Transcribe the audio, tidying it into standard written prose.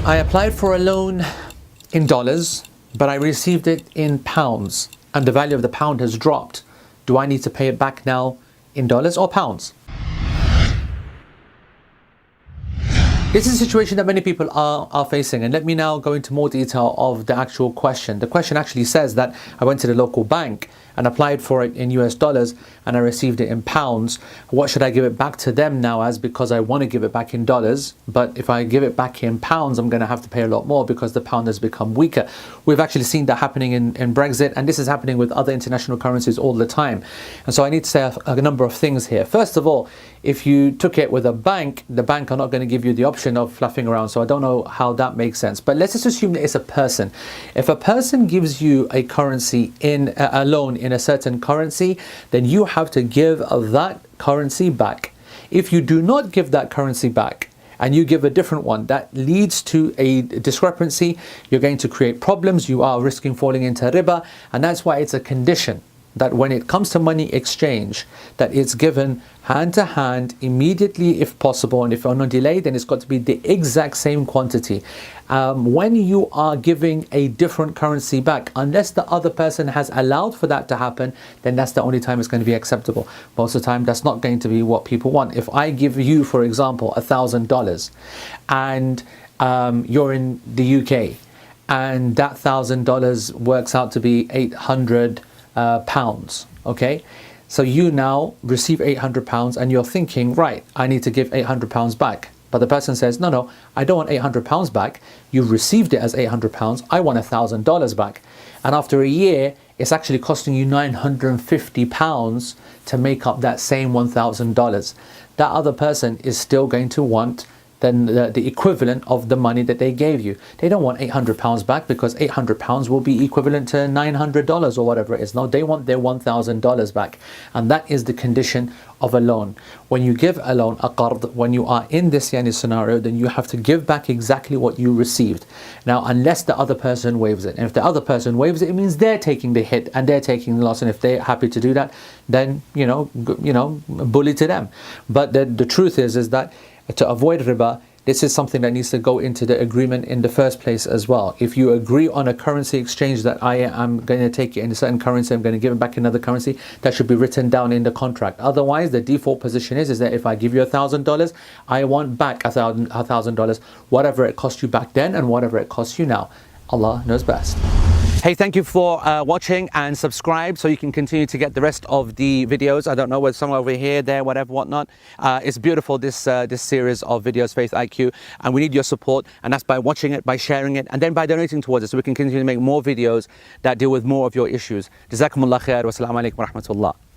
I applied for a loan in dollars, but I received it in pounds, and the value of the pound has dropped. Do I need to pay it back now in dollars or pounds? This is a situation that many people are facing, and let me now go into more detail of the actual question. The question actually says that I went to the local bank and applied for it in US dollars and I received it in pounds. What should I give it back to them now as, because I want to give it back in dollars, but if I give it back in pounds I'm going to have to pay a lot more because the pound has become weaker. We've actually seen that happening in Brexit, and this is happening with other international currencies all the time. And so I need to say a number of things here. First of all, if you took it with a bank, the bank are not going to give you the option of fluffing around, so I don't know how that makes sense. But let's just assume that it's a person. If a person gives you a currency in a loan in a certain currency, then you have to give that currency back. If you do not give that currency back and you give a different one, that leads to a discrepancy. You're going to create problems. You are risking falling into riba, and that's why it's a condition that when it comes to money exchange, that it's given hand to hand immediately if possible, and if on a delay, then it's got to be the exact same quantity. When you are giving a different currency back, unless the other person has allowed for that to happen, then that's the only time it's going to be acceptable. Most of the time that's not going to be what people want. If I give you, for example, $1,000 and you're in the UK and that $1,000 works out to be 800 pounds, okay? So you now receive 800 pounds and you're thinking, right, I need to give 800 pounds back. But the person says, no, I don't want 800 pounds back. You received it as 800 pounds. I want $1,000 back. And after a year, it's actually costing you 950 pounds to make up that same $1,000. That other person is still going to want then the equivalent of the money that they gave you. They don't want 800 pounds back, because 800 pounds will be equivalent to $900 or whatever it is. No, they want their $1,000 back. And that is the condition of a loan. When you give a loan, a qard, when you are in this scenario, then you have to give back exactly what you received. Now, unless the other person waives it. And if the other person waives it, it means they're taking the hit and they're taking the loss. And if they're happy to do that, then, bully to them. But the truth is that to avoid riba, this is something that needs to go into the agreement in the first place as well. If you agree on a currency exchange that I am going to take it in a certain currency, I'm going to give it back in another currency, that should be written down in the contract. Otherwise, the default position is that if I give you $1,000, I want back $1,000, whatever it cost you back then and whatever it costs you now. Allah knows best. Hey, thank you for watching, and subscribe so you can continue to get the rest of the videos. I don't know, whether somewhere over here, there, whatever, whatnot. It's beautiful, this series of videos, FaithIQ, and we need your support, and that's by watching it, by sharing it, and then by donating towards it, so we can continue to make more videos that deal with more of your issues. Jazakumullah khair, wa assalamu alaikum wa rahmatullah.